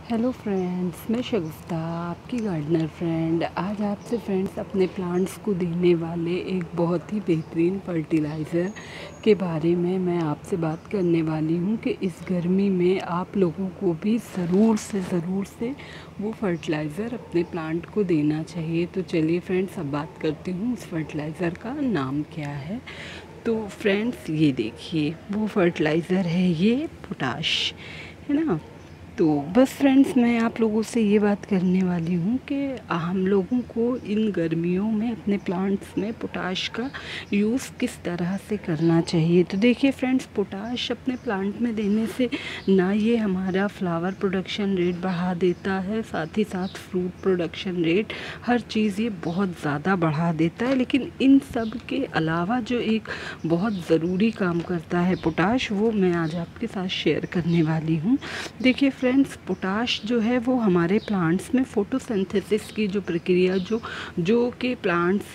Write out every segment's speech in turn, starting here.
Hello friends, मैं शगुफ्ता आपकी gardener friend आज आपसे फ्रेंड्स अपने प्लांट्स को देने वाले एक बहुत ही बेहतरीन फर्टिलाइज़र के बारे में मैं आपसे बात करने वाली हूँ कि इस गर्मी में आप लोगों को भी ज़रूर से वो फर्टिलाइज़र अपने प्लांट को देना चाहिए। तो चलिए फ्रेंड्स, अब बात करती हूँ उस फर्टिलाइज़र का नाम क्या है। तो फ्रेंड्स, ये देखिए वो फर्टिलाइज़र है, ये पोटाश है ना। तो बस फ्रेंड्स, मैं आप लोगों से ये बात करने वाली हूँ कि हम लोगों को इन गर्मियों में अपने प्लांट्स में पोटाश का यूज़ किस तरह से करना चाहिए। तो देखिए फ्रेंड्स, पोटाश अपने प्लांट में देने से ना ये हमारा फ्लावर प्रोडक्शन रेट बढ़ा देता है, साथ ही साथ फ्रूट प्रोडक्शन रेट, हर चीज़ ये बहुत ज़्यादा बढ़ा देता है। लेकिन इन सब के अलावा जो एक बहुत ज़रूरी काम करता है पोटाश, वो मैं आज आपके साथ शेयर करने वाली हूँ। देखिए फ्रेंड्स, पोटाश जो है वो हमारे प्लांट्स में फोटोसिंथेसिस की जो प्रक्रिया जो कि प्लांट्स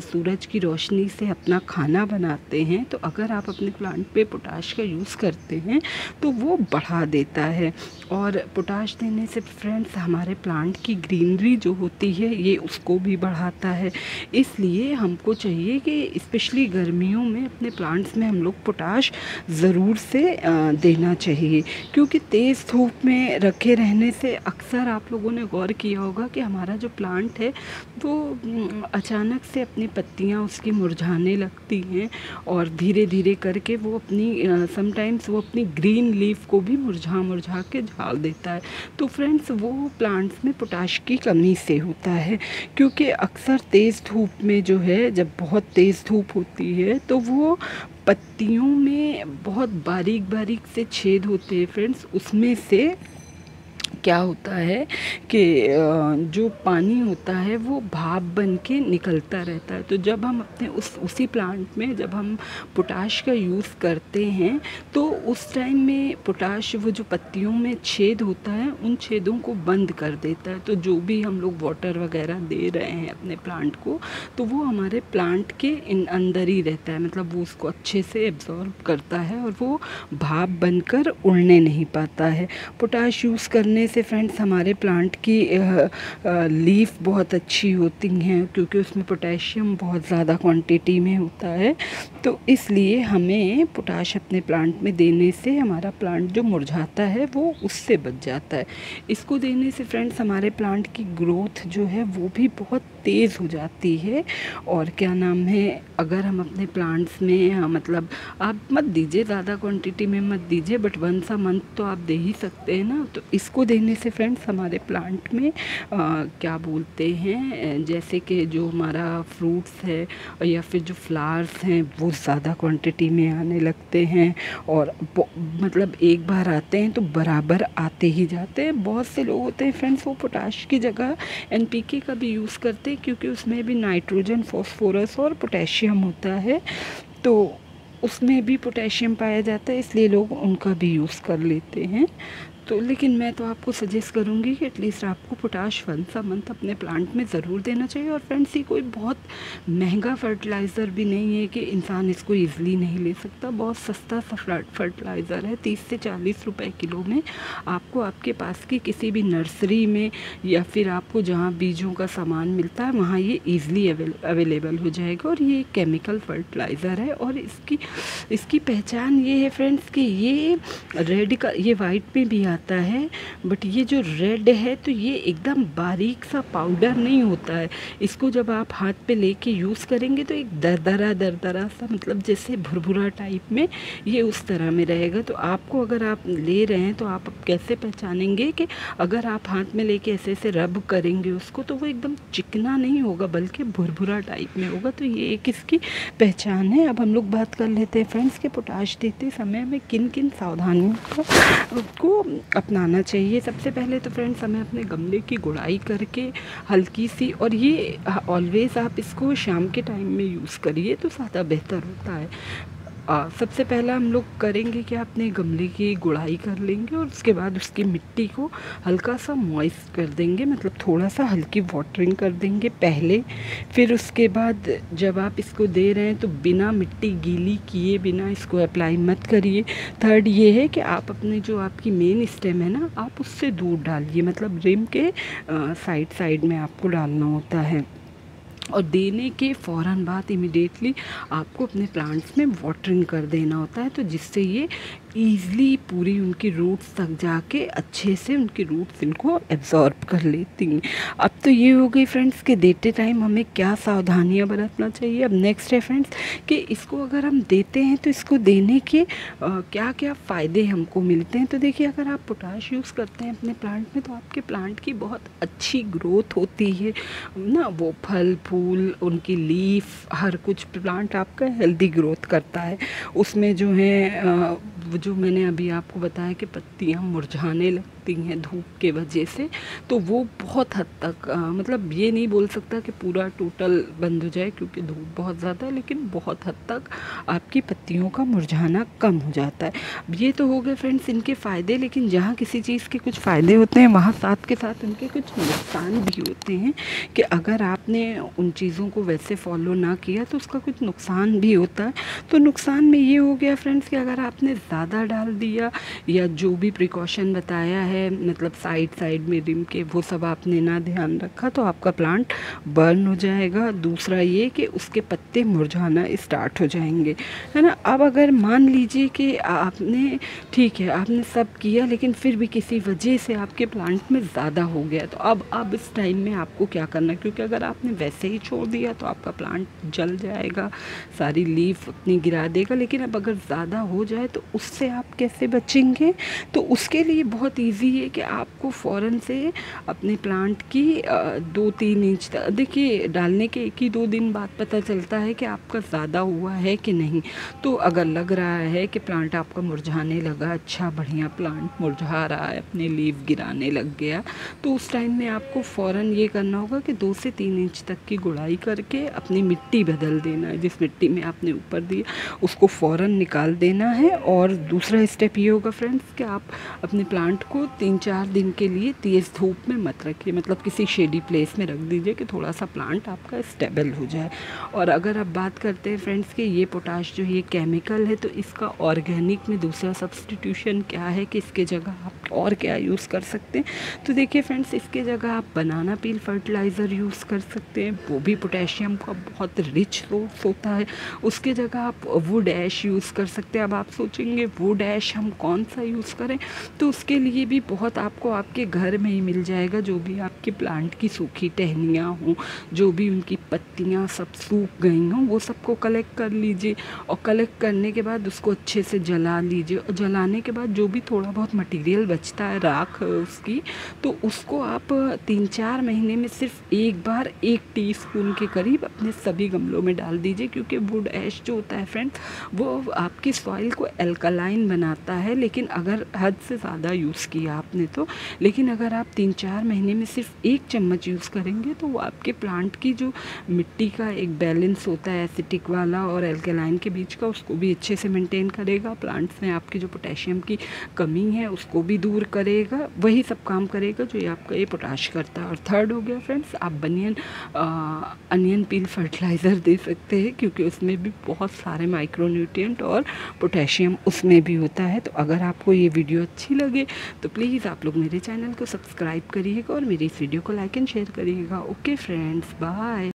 सूरज की रोशनी से अपना खाना बनाते हैं, तो अगर आप अपने प्लांट पे पोटाश का यूज़ करते हैं तो वो बढ़ा देता है। और पोटाश देने से फ्रेंड्स हमारे प्लांट की ग्रीनरी जो होती है ये उसको भी बढ़ाता है। इसलिए हमको चाहिए कि स्पेशली गर्मियों में अपने प्लांट्स में हम लोग पोटाश ज़रूर से देना चाहिए, क्योंकि तेज़ धूप में रखे रहने से अक्सर आप लोगों ने गौर किया होगा कि हमारा जो प्लांट है वो अचानक से अपनी पत्तियां उसकी मुरझाने लगती हैं और धीरे धीरे करके वो अपनी समटाइम्स वो अपनी ग्रीन लीफ को भी मुरझा के झाड़ देता है। तो फ्रेंड्स, वो प्लांट्स में पोटाश की कमी से होता है, क्योंकि अक्सर तेज़ धूप में जो है, जब बहुत तेज़ धूप होती है तो वो पत्तियों में बहुत बारीक बारीक से छेद होते हैं फ्रेंड्स। उसमें से क्या होता है कि जो पानी होता है वो भाप बन के निकलता रहता है। तो जब हम अपने उसी प्लांट में जब हम पोटाश का यूज़ करते हैं तो उस टाइम में पोटाश वो जो पत्तियों में छेद होता है उन छेदों को बंद कर देता है। तो जो भी हम लोग वाटर वगैरह दे रहे हैं अपने प्लांट को, तो वो हमारे प्लांट के अंदर ही रहता है, मतलब वो उसको अच्छे से एब्जॉर्ब करता है और वो भाप बनकर उड़ने नहीं पाता है। पोटाश यूज़ करने से फ्रेंड्स हमारे प्लांट की लीफ बहुत अच्छी होती हैं, क्योंकि उसमें पोटेशियम बहुत ज़्यादा क्वांटिटी में होता है। तो इसलिए हमें पोटाश अपने प्लांट में देने से हमारा प्लांट जो मुरझाता है वो उससे बच जाता है। इसको देने से फ्रेंड्स हमारे प्लांट की ग्रोथ जो है वो भी बहुत तेज़ हो जाती है। और क्या नाम है, अगर हम अपने प्लांट्स में मतलब आप मत दीजिए, ज़्यादा क्वांटिटी में मत दीजिए, बट वंस अ मंथ तो आप दे ही सकते हैं ना। तो इसको देने से फ्रेंड्स हमारे प्लांट में क्या बोलते हैं, जैसे कि जो हमारा फ्रूट्स है या फिर जो फ्लावर्स हैं वो ज़्यादा क्वांटिटी में आने लगते हैं। और मतलब एक बार आते हैं तो बराबर आते ही जाते हैं। बहुत से लोग होते हैं फ्रेंड्स, वो पोटाश की जगह NPK का भी यूज़ करते हैं, क्योंकि उसमें भी नाइट्रोजन, फॉस्फोरस और पोटेशियम होता है। तो उसमें भी पोटेशियम पाया जाता है, इसलिए लोग उनका भी यूज़ कर लेते हैं। तो लेकिन मैं तो आपको सजेस्ट करूँगी कि एटलीस्ट आपको पोटाश वंस अ मंथ अपने प्लांट में ज़रूर देना चाहिए। और फ्रेंड्स, ये कोई बहुत महंगा फर्टिलाइज़र भी नहीं है कि इंसान इसको ईज़िली नहीं ले सकता। बहुत सस्ता सा फर्टिलाइज़र है, 30 से 40 रुपए किलो में आपको आपके पास की किसी भी नर्सरी में या फिर आपको जहाँ बीजों का सामान मिलता है वहाँ ये ईज़िली अवेलेबल हो जाएगा। और ये केमिकल फर्टिलाइज़र है और इसकी पहचान ये है फ्रेंड्स कि ये रेड का, ये वाइट में भी आता है, बट ये जो रेड है तो ये एकदम बारीक सा पाउडर नहीं होता है। इसको जब आप हाथ पे लेके यूज़ करेंगे तो एक दरदरा सा, मतलब जैसे भुरभुरा टाइप में ये उस तरह में रहेगा। तो आपको, अगर आप ले रहे हैं तो आप कैसे पहचानेंगे कि अगर आप हाथ में लेके ऐसे ऐसे रब करेंगे उसको तो वो एकदम चिकना नहीं होगा बल्कि भुरभुरा टाइप में होगा। तो ये एक इसकी पहचान है। अब हम लोग बात कर लेते हैं फ्रेंड्स कि पोटाश देते समय हमें किन किन सावधानियों को अपनाना चाहिए। सबसे पहले तो फ्रेंड्स हमें अपने गमले की गुड़ाई करके हल्की सी, और ये ऑलवेज़ आप इसको शाम के टाइम में यूज़ करिए तो ज़्यादा बेहतर होता है। सबसे पहला हम लोग करेंगे कि अपने गमले की गुड़ाई कर लेंगे और उसके बाद उसकी मिट्टी को हल्का सा मॉइस्ट कर देंगे, मतलब थोड़ा सा हल्की वाटरिंग कर देंगे पहले। फिर उसके बाद जब आप इसको दे रहे हैं तो बिना मिट्टी गीली किए बिना इसको अप्लाई मत करिए। थर्ड ये है कि आप अपने जो आपकी मेन स्टेम है ना, आप उससे दूर डालिए, मतलब रिम के साइड साइड में आपको डालना होता है। और देने के फ़ौरन बाद इमिडिएटली आपको अपने प्लांट्स में वाटरिंग कर देना होता है, तो जिससे ये ईज़िली पूरी उनकी रूट्स तक जाके अच्छे से उनकी रूट्स इनको एब्जॉर्ब कर लेती हैं। अब तो ये हो गई फ्रेंड्स कि देते टाइम हमें क्या सावधानियां बरतना चाहिए। अब नेक्स्ट है फ्रेंड्स कि इसको अगर हम देते हैं तो इसको देने के क्या क्या फ़ायदे हमको मिलते हैं। तो देखिए, अगर आप पोटाश यूज़ करते हैं अपने प्लांट में तो आपके प्लांट की बहुत अच्छी ग्रोथ होती है ना, वो फल फूल उनकी लीफ हर कुछ प्लांट आपका हेल्दी ग्रोथ करता है। उसमें जो है जो मैंने अभी आपको बताया कि पत्तियां मुरझाने लगती हैं धूप के वजह से, तो वो बहुत हद तक मतलब ये नहीं बोल सकता कि पूरा टोटल बंद हो जाए क्योंकि धूप बहुत ज़्यादा है, लेकिन बहुत हद तक आपकी पत्तियों का मुरझाना कम हो जाता है। अब ये तो हो गए फ्रेंड्स इनके फ़ायदे, लेकिन जहाँ किसी चीज़ के कुछ फ़ायदे होते हैं वहाँ साथ के साथ उनके कुछ नुकसान भी होते हैं कि अगर आपने उन चीज़ों को वैसे फॉलो ना किया तो उसका कुछ नुकसान भी होता है। तो नुकसान में ये हो गया फ्रेंड्स कि अगर आपने ज़्यादा डाल दिया या जो भी प्रिकॉशन बताया है, मतलब साइड में रिम के, वो सब आपने ना ध्यान रखा तो आपका प्लांट बर्न हो जाएगा। दूसरा ये कि उसके पत्ते मुरझाना स्टार्ट हो जाएंगे, है ना। अब अगर मान लीजिए कि आपने ठीक है आपने सब किया लेकिन फिर भी किसी वजह से आपके प्लांट में ज़्यादा हो गया, तो अब इस टाइम में आपको क्या करना है, क्योंकि अगर आपने वैसे ही छोड़ दिया तो आपका प्लांट जल जाएगा, सारी लीफ अपनी गिरा देगा। लेकिन अब अगर ज़्यादा हो जाए तो उससे आप कैसे बचेंगे, तो उसके लिए बहुत इजी है कि आपको फ़ौरन से अपने प्लांट की 2-3 इंच तक, देखिए डालने के 1 ही 2 दिन बाद पता चलता है कि आपका ज़्यादा हुआ है कि नहीं। तो अगर लग रहा है कि प्लांट आपका मुरझाने लगा, अच्छा बढ़िया प्लांट मुरझा रहा है, अपने लीफ गिराने लग गया, तो उस टाइम में आपको फ़ौरन ये करना होगा कि 2 से 3 इंच तक की गुड़ाई करके अपनी मिट्टी बदल देना है। जिस मिट्टी में आपने ऊपर दिया उसको फ़ौरन निकाल देना है। और दूसरा स्टेप ये होगा फ्रेंड्स कि आप अपने प्लांट को 3-4 दिन के लिए तेज़ धूप में मत रखिए, मतलब किसी शेडी प्लेस में रख दीजिए कि थोड़ा सा प्लांट आपका स्टेबल हो जाए। और अगर आप बात करते हैं फ्रेंड्स कि ये पोटाश जो ये केमिकल है, तो इसका ऑर्गेनिक में दूसरा सब्स्टिट्यूशन क्या है कि इसके जगह आप और क्या यूज़ कर सकते हैं। तो देखिए फ्रेंड्स, इसके जगह आप बनाना पील फर्टिलाइज़र यूज़ कर सकते हैं, वो भी पोटेशियम का बहुत रिच सोर्स होता है। उसके जगह आप वुड ऐश यूज़ कर सकते हैं। अब आप सोचेंगे वुड ऐश हम कौन सा यूज़ करें, तो उसके लिए भी बहुत आपको आपके घर में ही मिल जाएगा। जो भी आपके प्लांट की सूखी टहनियाँ हों, जो भी उनकी पत्तियाँ सब सूख गई हों, वो सबको कलेक्ट कर लीजिए और कलेक्ट करने के बाद उसको अच्छे से जला लीजिए। और जलाने के बाद जो भी थोड़ा बहुत मटेरियल बचता है, राख उसकी, तो उसको आप 3-4 महीने में सिर्फ एक बार 1 टीस्पून के करीब अपने सभी गमलों में डाल दीजिए। क्योंकि वुड ऐश जो होता है फ्रेंड्स, वो आपकी सॉइल को एल्कलाइन बनाता है, लेकिन अगर हद से ज़्यादा यूज़ किया आपने तो। लेकिन अगर आप 3-4 महीने में सिर्फ 1 चम्मच यूज़ करेंगे तो वो आपके प्लांट की जो मिट्टी का एक बैलेंस होता है एसिटिक वाला और एल्कलाइन के बीच का, उसको भी अच्छे से मेंटेन करेगा। प्लांट्स में आपकी जो पोटेशियम की कमी है उसको भी दूर करेगा, वही सब काम करेगा जो ये आपका ये पोटाश करता है। और थर्ड हो गया फ्रेंड्स, आप अनियन पील फर्टिलाइज़र दे सकते हैं, क्योंकि उसमें भी बहुत सारे माइक्रोन्यूट्रिएंट और पोटेशियम उसमें भी होता है। तो अगर आपको ये वीडियो अच्छी लगे तो प्लीज़ आप लोग मेरे चैनल को सब्सक्राइब करिएगा और मेरी इस वीडियो को लाइक एंड शेयर करिएगा। Okay friends, bye.